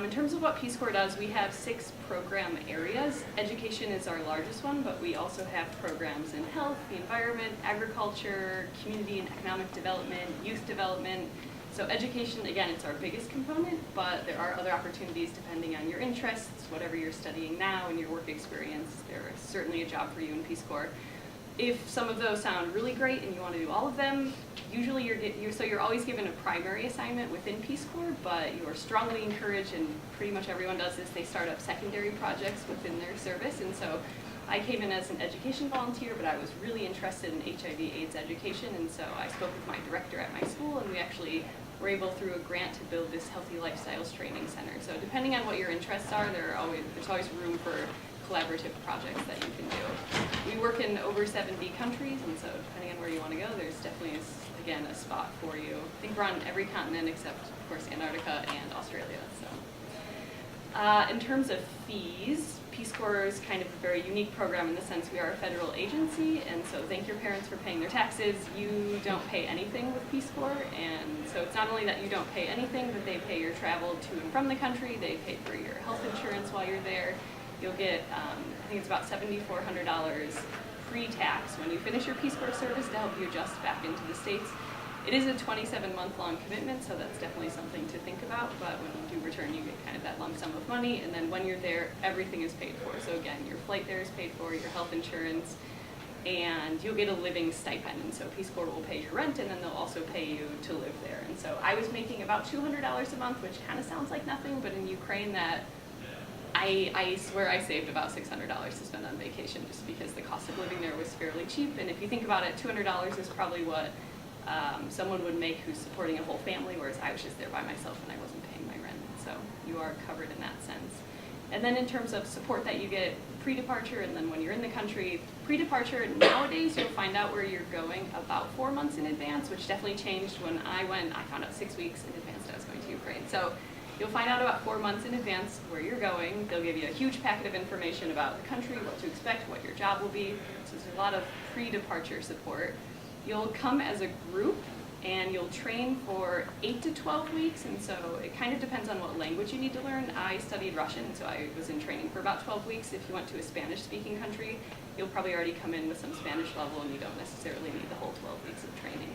In terms of what Peace Corps does, we have 6 program areas. Education is our largest one, but we also have programs in health, the environment, agriculture, community and economic development, youth development. So education, again, it's our biggest component, but there are other opportunities depending on your interests, whatever you're studying now and your work experience. There is certainly a job for you in Peace Corps. If some of those sound really great and you want to do all of them, usually you're always given a primary assignment within Peace Corps, but you are strongly encouraged, and pretty much everyone does this, they start up secondary projects within their service. And so I came in as an education volunteer, but I was really interested in HIV/AIDS education, and so I spoke with my director at my school, and we actually were able, through a grant, to build this Healthy Lifestyles Training Center. So depending on what your interests are, there's always room for collaborative projects that you can do. We work in over 70 countries, and so depending on where you want to go, there's definitely, again, a spot for you. I think we're on every continent except, of course, Antarctica and Australia. So, in terms of fees, Peace Corps is kind of a very unique program in the sense we are a federal agency, and so thank your parents for paying their taxes. You don't pay anything with Peace Corps, and so it's not only that you don't pay anything, but they pay your travel to and from the country, they pay for your health insurance while you're there. You'll get, I think it's about $7,400 pre-tax when you finish your Peace Corps service to help you adjust back into the States. It is a 27-month-long commitment, so that's definitely something to think about, but when you do return, you get kind of that lump sum of money, and then when you're there, everything is paid for. So again, your flight there is paid for, your health insurance, and you'll get a living stipend, and so Peace Corps will pay your rent, and then they'll also pay you to live there. And so I was making about $200 a month, which kind of sounds like nothing, but in Ukraine, that I swear I saved about $600 to spend on vacation just because the cost of living there was fairly cheap. And if you think about it, $200 is probably what someone would make who's supporting a whole family, whereas I was just there by myself and I wasn't paying my rent. So you are covered in that sense. And then in terms of support that you get pre-departure, and then when you're in the country, pre-departure, nowadays you'll find out where you're going about 4 months in advance, which definitely changed when I went. I found out 6 weeks in advance that I was going to Ukraine. So you'll find out about 4 months in advance where you're going. They'll give you a huge packet of information about the country, what to expect, what your job will be. So there's a lot of pre-departure support. You'll come as a group, and you'll train for 8 to 12 weeks, and so it kind of depends on what language you need to learn. I studied Russian, so I was in training for about 12 weeks. If you went to a Spanish-speaking country, you'll probably already come in with some Spanish level, and you don't necessarily need the whole 12 weeks of training.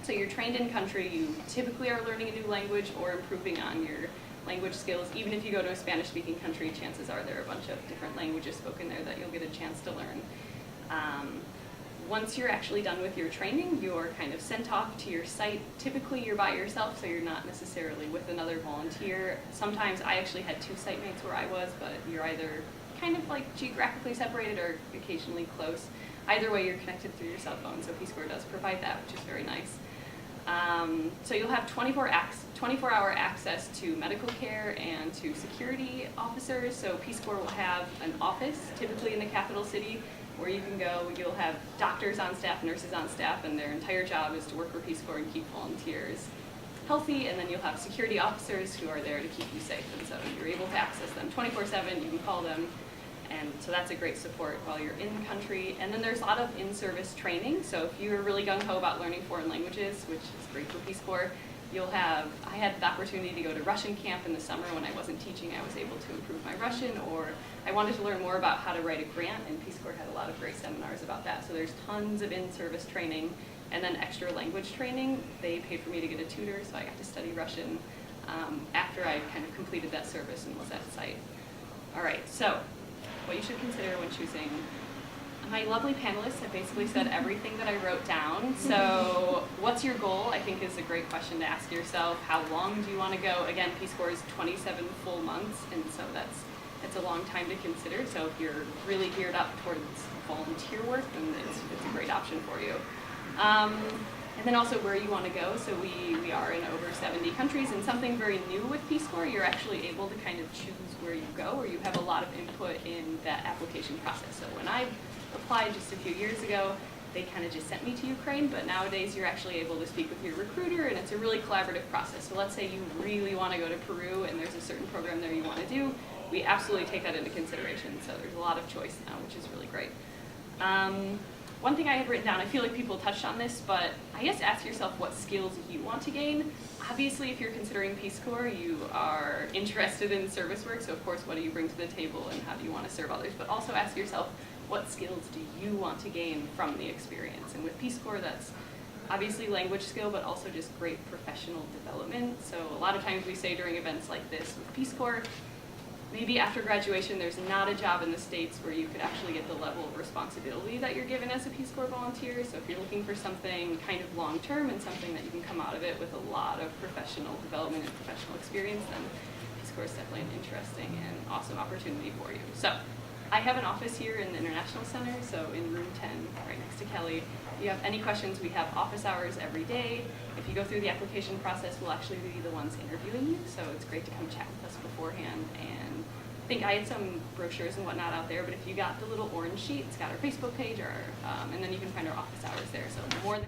So you're trained in country, you typically are learning a new language or improving on your language skills. Even if you go to a Spanish-speaking country, chances are there are a bunch of different languages spoken there that you'll get a chance to learn. Once you're actually done with your training, you're kind of sent off to your site. Typically you're by yourself, so you're not necessarily with another volunteer. Sometimes I actually had 2 site mates where I was, but you're either kind of like geographically separated or occasionally close. Either way, you're connected through your cell phone, so Peace Corps does provide that, which is very nice. So you'll have 24-hour access to medical care and to security officers. So Peace Corps will have an office, typically in the capital city, where you can go. You'll have doctors on staff, nurses on staff, and their entire job is to work for Peace Corps and keep volunteers healthy. And then you'll have security officers who are there to keep you safe. And so you're able to access them 24/7. You can call them. And so that's a great support while you're in the country. And then there's a lot of in-service training. So if you're really gung-ho about learning foreign languages, which is great for Peace Corps, I had the opportunity to go to Russian camp in the summer when I wasn't teaching. I was able to improve my Russian, or I wanted to learn more about how to write a grant, and Peace Corps had a lot of great seminars about that. So there's tons of in-service training, and then extra language training. They paid for me to get a tutor, so I got to study Russian after I kind of completed that service and was at site. All right, so what you should consider when choosing. My lovely panelists have basically said everything that I wrote down. So what's your goal, I think, is a great question to ask yourself. How long do you want to go? Again, Peace Corps is 27 full months, and so that's a long time to consider. So if you're really geared up towards volunteer work, then it's a great option for you. And then also where you want to go. So we are in over 70 countries, and something very new with Peace Corps, you're actually able to kind of choose where you go, or you have a lot of input in that application process. So when I applied just a few years ago, they kind of just sent me to Ukraine, but nowadays you're actually able to speak with your recruiter, and it's a really collaborative process. So let's say you really want to go to Peru and there's a certain program there you want to do, we absolutely take that into consideration. So there's a lot of choice now, which is really great. One thing I had written down, I feel like people touched on this, but I guess ask yourself what skills you want to gain. Obviously, if you're considering Peace Corps, you are interested in service work, so of course, what do you bring to the table and how do you want to serve others? But also ask yourself, what skills do you want to gain from the experience? And with Peace Corps, that's obviously language skill, but also just great professional development. So a lot of times we say during events like this with Peace Corps, maybe after graduation there's not a job in the States where you could actually get the level of responsibility that you're given as a Peace Corps volunteer. So if you're looking for something kind of long-term and something that you can come out of it with a lot of professional development and professional experience, then Peace Corps is definitely an interesting and awesome opportunity for you. So I have an office here in the International Center, so in room 10, right next to Kelly. If you have any questions, we have office hours every day. If you go through the application process, we'll actually be the ones interviewing you, so it's great to come chat with us beforehand. And I think I had some brochures and whatnot out there, but if you got the little orange sheet, it's got our Facebook page, and then you can find our office hours there. So more than